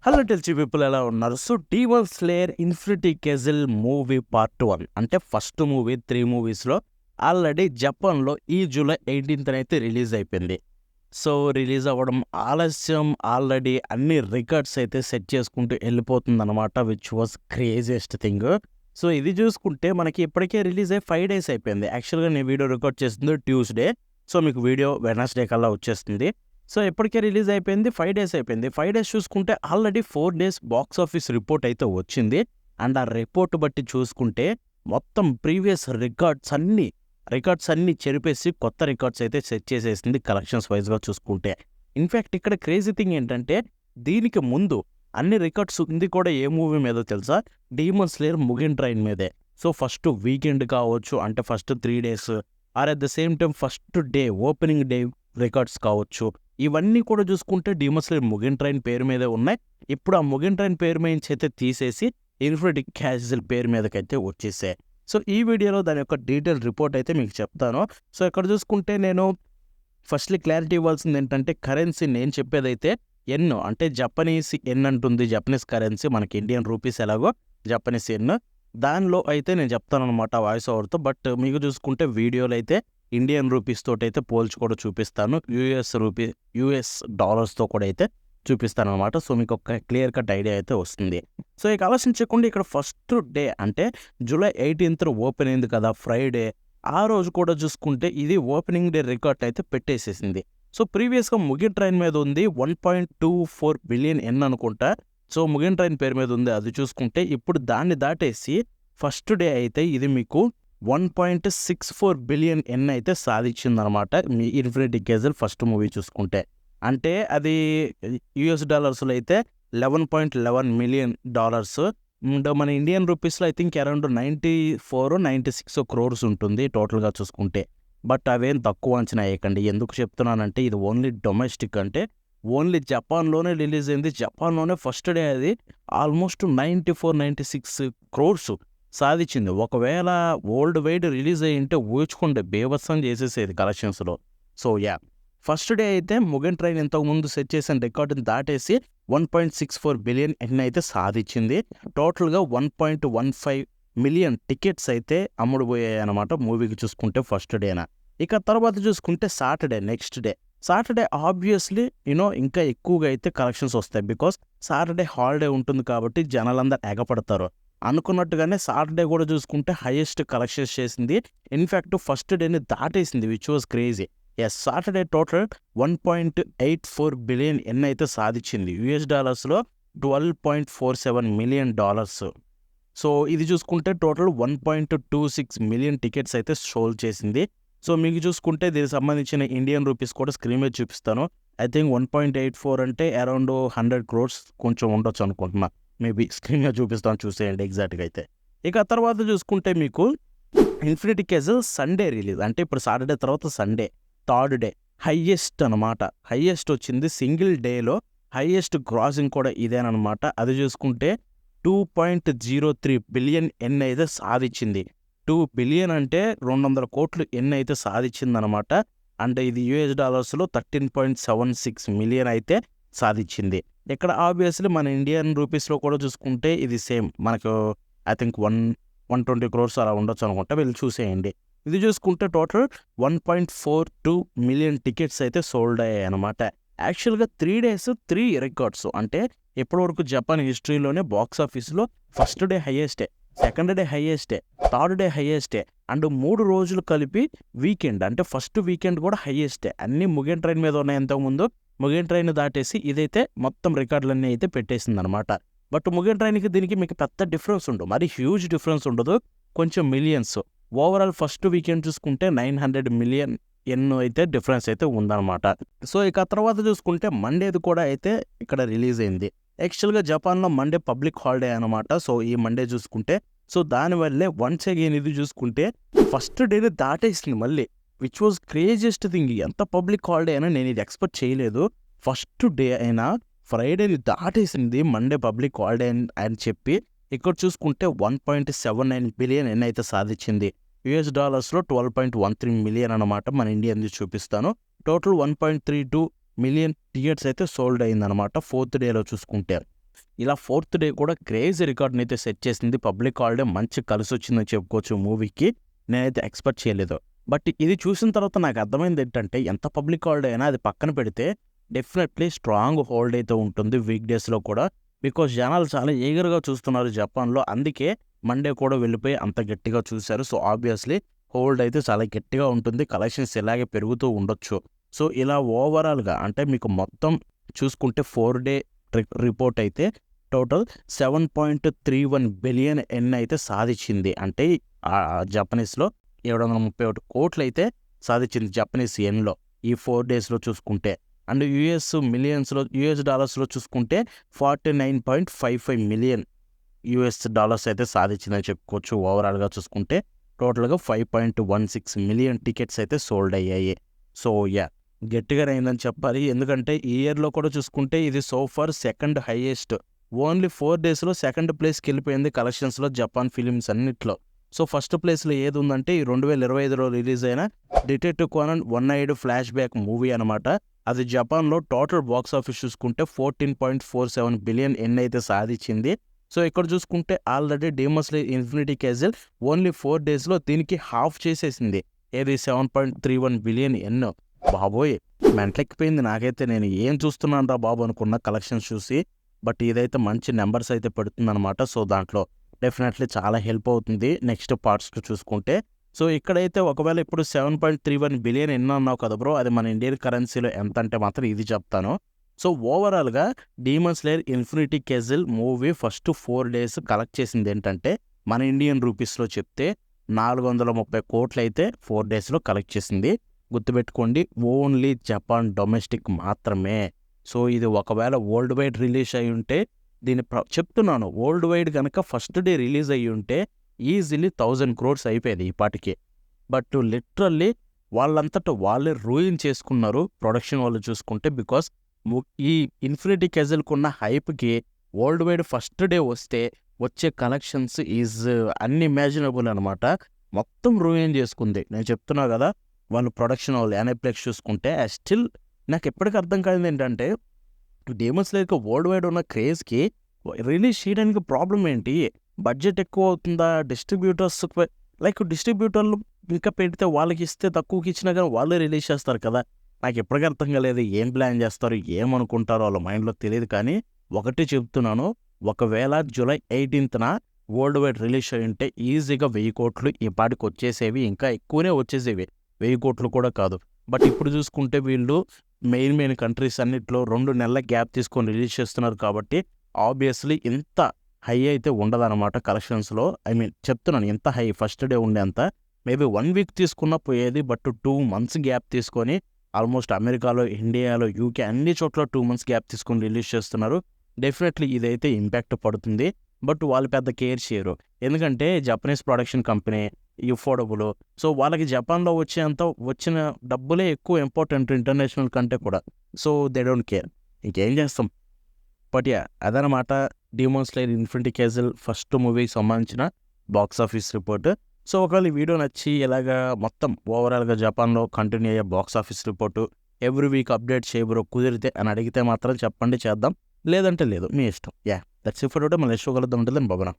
Hello టెల్చి people ఎలా ఉన్నారు? So Demon Slayer Infinity Castle movie part 1 అంటే ఫస్ట్ మూవీ 3 మూవీస్లో ఆల్రెడీ జపాన్లో ఈ జూలై 18th అయితే రిలీజ్ అయిపోయింది. సో రిలీజ్ అవ్వడం ఆలస్యం ఆల్రెడీ అన్ని రికార్డ్స్ అయితే సెట్ చేసుకుంటూ వెళ్ళిపోతుందన్నమాట, which was craziest thing. So ఇది చూసుకుంటే మనకి ఇప్పటికే రిలీజ్ అయ్యి 5 days అయిపోయింది. యాక్చువల్గా నేను వీడియో రికార్డ్ చేస్తుంది ట్యూస్డే, సో మీకు వీడియో వెడ్నెస్డే కల్లా వచ్చేస్తుంది. సో ఇప్పటికే రిలీజ్ అయిపోయింది, 5 days అయిపోయింది. 5 days చూసుకుంటే already 4 days box office report అయితే వచ్చింది. అండ్ ఆ రిపోర్ట్ బట్టి చూసుకుంటే మొత్తం ప్రీవియస్ రికార్డ్స్ అన్నీ చెరిపేసి కొత్త రికార్డ్స్ అయితే సెట్ చేసేసింది కలెక్షన్స్ వైజ్గా చూసుకుంటే. ఇన్ఫ్యాక్ట్ ఇక్కడ క్రేజీ థింగ్ ఏంటంటే దీనికి ముందు అన్ని రికార్డ్స్ ఉంది కూడా ఏ మూవీ మీదో తెలుసా? డీమన్ స్లేయర్ ముగిన్ ట్రైన్ మీదే. సో ఫస్ట్ వీకెండ్ కావచ్చు, అంటే first 3 days, or at the same time first day opening day records కావచ్చు, ఇవన్నీ కూడా చూసుకుంటే డీమన్ స్లేయర్ ముగిన్ ట్రైన్ పేరు మీదే ఉన్నాయి. ఇప్పుడు ఆ ముగిన్ ట్రైన్ పేరు మీద అయితే తీసేసి ఇన్ఫినిటీ క్యాజిల్ పేరు మీదకైతే వచ్చేసాయి. సో ఈ వీడియోలో దాని యొక్క డీటెయిల్ రిపోర్ట్ అయితే మీకు చెప్తాను. సో ఇక్కడ చూసుకుంటే నేను ఫస్ట్లీ క్లారిటీ ఇవ్వాల్సింది ఏంటంటే కరెన్సీ నేను చెప్పేదైతే ఎన్, అంటే జపనీస్ ఎన్ అంటుంది, జపనీస్ కరెన్సీ మనకి ఇండియన్ రూపీస్ ఎలాగో జపనీస్ ఎన్, దానిలో అయితే నేను చెప్తాను అనమాట వాయిస్ ఓవర్తో. బట్ మీకు చూసుకుంటే వీడియోలో అయితే ఇండియన్ రూపీస్ తోటి అయితే పోల్చి కూడా చూపిస్తాను, యూఎస్ డాలర్స్తో కూడా అయితే చూపిస్తాను అనమాట. సో మీకు ఒక క్లియర్ కట్ ఐడియా అయితే వస్తుంది. సో ఇక ఆలోచించకుండా ఇక్కడ ఫస్ట్ డే అంటే జూలై 18th ఓపెన్ అయింది కదా ఫ్రైడే, ఆ రోజు కూడా చూసుకుంటే ఇది ఓపెనింగ్ డే రికార్డ్ అయితే పెట్టేసేసింది. సో ప్రీవియస్గా ముగిన్ ట్రైన్ మీద ఉంది 1.24 బిలియన్ ఎన్ అనుకుంటా. సో ముగిన్ ట్రైన్ పేరు మీద ఉంది, అది చూసుకుంటే ఇప్పుడు దాన్ని దాటేసి ఫస్ట్ డే అయితే ఇది మీకు 1.64 బిలియన్ ఎన్ అయితే సాధించిందనమాట మీ ఇన్ఫినిటీ కెజిల్ ఫస్ట్ మూవీ చూసుకుంటే. అంటే అది యుఎస్ డాలర్స్లో అయితే $11.11 మిలియన్. మన ఇండియన్ రూపీస్లో ఐ థింక్ అరౌండ్ 94-96 crores ఉంటుంది టోటల్గా చూసుకుంటే. బట్ అవేం తక్కువ అంచనా వేయకండి. ఎందుకు చెప్తున్నానంటే ఇది ఓన్లీ డొమెస్టిక్, అంటే ఓన్లీ జపాన్లోనే రిలీజ్ అయింది. జపాన్లోనే ఫస్ట్ డే అది ఆల్మోస్ట్ 94-96 crores సాధించింది. ఒకవేళ వరల్డ్ వైడ్ రిలీజ్ అయ్యి ఉంటే ఊహించుకుంటే బేభత్సం చేసేసేది కలెక్షన్స్లో. సో ఫస్ట్ డే అయితే ముగిన్ ట్రైన్ ఇంతకుముందు సెట్ చేసిన రికార్డుని దాటేసి 1.64 బిలియన్ ఎన్ అయితే సాధించింది. టోటల్గా 1.15 మిలియన్ టికెట్స్ అయితే అమ్ముడుపోయాయి అనమాట మూవీకి చూసుకుంటే ఫస్ట్ డేన. ఇక తర్వాత చూసుకుంటే నెక్స్ట్ డే సాటర్డే ఆబ్వియస్లీ ఇంకా ఎక్కువగా అయితే కలెక్షన్స్ వస్తాయి. బికాస్ సాటర్డే హాలిడే ఉంటుంది కాబట్టి జనాలందరూ ఎగపడతారు. అనుకున్నట్టుగానే సాటర్డే కూడా చూసుకుంటే హైయెస్ట్ కలెక్షన్స్ చేసింది. ఇన్ఫ్యాక్ట్ ఫస్ట్ డేని దాటేసింది, which was crazy. Saturday total 1.84 billion yen అయితే సాధించింది. యుఎస్ డాలర్స్లో $12.47 మిలియన్. సో ఇది చూసుకుంటే టోటల్ 1.26 మిలియన్ టికెట్స్ అయితే సోల్డ్ చేసింది. సో మీకు చూసుకుంటే దీనికి సంబంధించిన ఇండియన్ రూపీస్ కూడా స్క్రీన్ మీద చూపిస్తాను. ఐ థింక్ 1.84 అంటే అరౌండ్ 100 crores కొంచెం ఉండొచ్చు అనుకుంటున్నా. మేబీ స్క్రీన్ మీద చూపిస్తాను, చూసేయండి ఎగ్జాక్ట్గా అయితే. ఇక తర్వాత చూసుకుంటే మీకు ఇన్ఫినిటీ కెజిల్ సండే రిలీజ్, అంటే ఇప్పుడు సాటర్డే తర్వాత సండే థర్డ్ డే హైయెస్ట్ అనమాట. హైయెస్ట్ వచ్చింది సింగిల్ డేలో, హైయెస్ట్ గ్రాసింగ్ కూడా ఇదేనమాట. అది చూసుకుంటే 2.03 బిలియన్ ఎన్ అయితే సాధించింది. 2 బిలియన్ అంటే 200 కోట్లు ఎన్ అయితే సాధించిందనమాట. అంటే ఇది యుఎస్ డాలర్స్లో 13.76 మిలియన్ అయితే సాధించింది. ఇక్కడ ఆబ్వియస్లీ మన ఇండియన్ రూపీస్లో కూడా చూసుకుంటే ఇది సేమ్, మనకు ఐ థింక్ 120 crores అలా ఉండొచ్చు అనుకుంటా, వీళ్ళు చూసేయండి. ఇది చూసుకుంటే టోటల్ 1.42 మిలియన్ టికెట్స్ అయితే సోల్డ్ అయ్యాయి అనమాట. యాక్చువల్గా 3 days 3 రికార్డ్స్, అంటే ఎప్పటివరకు జపాన్ హిస్టరీలోనే బాక్స్ ఆఫీస్లో ఫస్ట్ డే హైయెస్టే, సెకండ్ డే హైయెస్టే, థర్డ్ డే హైయెస్టే, అండ్ 3 రోజులు కలిపి వీకెండ్ అంటే ఫస్ట్ వీకెండ్ కూడా హైయెస్టే. అన్నీ ముగిన్ ట్రైన్ మీద ఉన్నాయి ఇంతకుముందు. ముగిన్ ట్రైన్ దాటేసి ఇదైతే మొత్తం రికార్డులన్నీ అయితే పెట్టేసింది అనమాట. బట్ ముగిన్ ట్రైన్కి దీనికి మీకు పెద్ద డిఫరెన్స్ ఉండదు, మరి హ్యూజ్ డిఫరెన్స్ ఉండదు, కొంచెం మిలియన్స్. ఓవరాల్ ఫస్ట్ వీకెండ్ చూసుకుంటే 900 మిలియన్ ఎన్ అయితే డిఫరెన్స్ అయితే ఉందన్నమాట. సో ఇక తర్వాత చూసుకుంటే మండేది కూడా అయితే ఇక్కడ రిలీజ్ అయింది. యాక్చువల్గా జపాన్లో మండే పబ్లిక్ హాలిడే అనమాట. సో ఈ మండే చూసుకుంటే సో దానివల్లే వన్స్ అగైన్ ఇది చూసుకుంటే ఫస్ట్ డేని దాటేసింది మళ్ళీ, విచ్ వాజ్ క్రేజియస్ట్ థింగ్. ఎంత పబ్లిక్ హాలిడే అయినా నేను ఇది ఎక్స్పెక్ట్ చేయలేదు. ఫస్ట్ డే అయినా ఫ్రైడేని దాటేసింది మండే పబ్లిక్ హాలిడే అని చెప్పి. ఇక్కడ చూసుకుంటే 1.79 బిలియన్ ఎన్ అయితే సాధించింది. యుఎస్ డాలర్స్లో 12.13 మిలియన్ అనమాట. మన ఇండియన్ది చూపిస్తాను. టోటల్ 1.32 మిలియన్ టికెట్స్ అయితే సోల్డ్ అయిందనమాట 4th డేలో చూసుకుంటే. ఇలా ఫోర్త్ డే కూడా క్రేజీ రికార్డ్ని అయితే సెట్ చేసింది. పబ్లిక్ హాలిడే మంచి కలిసి వచ్చిందని చెప్పుకోవచ్చు మూవీకి. నేనైతే ఎక్స్పెక్ట్ చేయలేదు. బట్ ఇది చూసిన తర్వాత నాకు అర్థమైంది ఏంటంటే, ఎంత పబ్లిక్ హాలిడే అయినా అది పక్కన పెడితే డెఫినెట్లీ స్ట్రాంగ్ హోల్డ్ అయితే ఉంటుంది వీక్ డేస్లో కూడా. బికాస్ జనాలు చాలా ఈగర్గా చూస్తున్నారు జపాన్లో. అందుకే మండే కూడా వెళ్ళిపోయి అంత గట్టిగా చూశారు. సో ఆబ్వియస్లీ హోల్డ్ అయితే చాలా గట్టిగా ఉంటుంది. కలెక్షన్స్ ఇలాగే పెరుగుతూ ఉండొచ్చు. సో ఇలా ఓవరాల్గా అంటే మీకు మొత్తం చూసుకుంటే 4 డే రిపోర్ట్ అయితే టోటల్ 7.31 బిలియన్ ఎన్ అయితే సాధించింది. అంటే జపనీస్లో 731 కోట్లు అయితే సాధించింది జపనీస్ ఎన్లో ఈ 4 డేస్లో చూసుకుంటే. అండ్ యూఎస్ డాలర్స్లో చూసుకుంటే 49.55 మిలియన్ యూఎస్ డాలర్స్ అయితే సాధించిందని చెప్పుకోవచ్చు. ఓవరాల్గా చూసుకుంటే టోటల్గా 5.16 మిలియన్ టికెట్స్ అయితే సోల్డ్ అయ్యాయి. సో గట్టిగానే అయిందని చెప్పాలి. ఎందుకంటే ఈ ఇయర్లో కూడా చూసుకుంటే ఇది so far second highest. Only 4 డేస్లో సెకండ్ ప్లేస్కి వెళ్ళిపోయింది కలెక్షన్స్లో జపాన్ ఫిలిమ్స్ అన్నిట్లో. సో ఫస్ట్ ప్లేస్లో ఏది ఉందంటే ఈ 2025లో రిలీజ్ అయిన detective Conan one eyed flashback movie అనమాట. అది జపాన్లో టోటల్ బాక్స్ ఆఫీస్ చూసుకుంటే 14.47 బిలియన్ ఎన్ అయితే సాధించింది. సో ఇక్కడ చూసుకుంటే already demon Slayer Infinity castle only 4 డేస్లో దీనికి హాఫ్ చేసేసింది. ఏది 7.31 బిలియన్ ఎన్. బాబోయ్ మెంట్లెక్కిపోయింది నాకైతే. నేను ఏం చూస్తున్నాను రా బాబు అనుకున్న కలెక్షన్స్ చూసి. బట్ ఇదైతే మంచి నెంబర్స్ అయితే పెడుతుందన్నమాట. సో దాంట్లో డెఫినెట్లీ చాలా హెల్ప్ అవుతుంది నెక్స్ట్ పార్ట్స్కి చూసుకుంటే. సో ఇక్కడైతే ఒకవేళ ఇప్పుడు 7.31 బిలియన్ ఎన్ అన్నావు కదా బ్రో, అది మన ఇండియన్ కరెన్సీలో ఎంత అంటే మాత్రం ఇది చెప్తాను. సో ఓవరాల్గా demon Slayer Infinity castle movie first 4 days collect చేసింది ఏంటంటే మన ఇండియన్ రూపీస్లో చెప్తే 430 కోట్లు అయితే 4 డేస్లో కలెక్ట్ చేసింది. గుర్తుపెట్టుకోండి, ఓన్లీ జపాన్ డొమెస్టిక్ మాత్రమే. సో ఇది ఒకవేళ వరల్డ్ వైడ్ రిలీజ్ అయ్యి ఉంటే చెప్తున్నాను, వరల్డ్ వైడ్ కనుక ఫస్ట్ డే రిలీజ్ అయ్యి ఉంటే ఈజీలీ 1000 crores అయిపోయేది ఈ పాటికి. బట్ లిటరల్లీ వాళ్ళంతటా వాళ్ళే రూయిన్ చేసుకున్నారు ప్రొడక్షన్ వాళ్ళు చూసుకుంటే. బికాస్ ఈ ఇన్ఫినిటీ క్యాజిల్కి ఉన్న హైప్కి వరల్డ్ వైడ్ ఫస్ట్ డే వస్తే వచ్చే కలెక్షన్స్ ఈజ్ అన్ఇమాజినబుల్ అనమాట. మొత్తం రూయిన్ చేసుకుంది. నేను చెప్తున్నా కదా, వాళ్ళు ప్రొడక్షన్ వాళ్ళు యానిప్లెక్స్ చూసుకుంటే స్టిల్ నాకు ఎప్పటికీ అర్థం కాదు ఏంటంటే డీమన్ స్లేయర్కి వరల్డ్ వైడ్ ఉన్న క్రేజ్కి రిలీజ్ చేయడానికి ప్రాబ్లం ఏంటి? బడ్జెట్ ఎక్కువ అవుతుందా? డిస్ట్రిబ్యూటర్స్ డిస్ట్రిబ్యూటర్లు ఇంకా పెడితే వాళ్ళకి ఇస్తే తక్కువకి ఇచ్చినా కానీ వాళ్ళే రిలీజ్ చేస్తారు కదా. నాకు ఎప్పటికీ అర్థం కాలేదు ఏం ప్లాన్ చేస్తారు, ఏమనుకుంటారో వాళ్ళ మైండ్లో తెలియదు. కానీ ఒకటి చెప్తున్నాను, ఒకవేళ జూలై 18న వరల్డ్ వైడ్ రిలీజ్ అయి ఉంటే ఈజీగా 1000 కోట్లు ఈ పాటికి వచ్చేసేవి. ఇంకా ఎక్కువనే వచ్చేసేవి, 1000 కోట్లు కూడా కాదు. బట్ ఇప్పుడు చూసుకుంటే వీళ్ళు మెయిన్ కంట్రీస్ అన్నిట్లో 2 నెలల గ్యాప్ తీసుకొని రిలీజ్ చేస్తున్నారు కాబట్టి ఆబ్వియస్లీ ఇంత హై అయితే ఉండదన్నమాట కలెక్షన్స్లో. చెప్తున్నాను ఇంత హై ఫస్ట్ డే ఉండేంత మేబీ 1 వీక్ తీసుకున్నా పోయేది. బట్ 2 months గ్యాప్ తీసుకొని ఆల్మోస్ట్ అమెరికాలో, ఇండియాలో, యూకే అన్ని చోట్ల 2 months గ్యాప్ తీసుకొని రిలీజ్ చేస్తున్నారు. డెఫినెట్లీ ఇదైతే ఇంపాక్ట్ పడుతుంది. బట్ వాళ్ళు పెద్ద కేర్ చేయరు, ఎందుకంటే Japanese production company affordable. So వాళ్ళకి జపాన్లో వచ్చిన డబ్బులే ఎక్కువ ఇంపార్టెంట్ ఇంటర్నేషనల్ కంటే కూడా. So they don't care. ఇంకేం చేస్తాం. బట్ అదనమాట Demon Slayer Infinity Castle first మూవీకి సంబంధించిన బాక్స్ ఆఫీస్ రిపోర్ట్. సో ఒకవేళ ఈ వీడియో నచ్చి ఇలాగా మొత్తం ఓవరాల్గా జపాన్లో కంటిన్యూ అయ్యే box office report every week update చేయబరో కుదిరితే అని అడిగితే మాత్రం చెప్పండి, చేద్దాం. లేదంటే లేదు, మీ ఇష్టం. That's it for today. మళ్ళీ షో కలుద్దాం. ఉంటుంది బాబనా.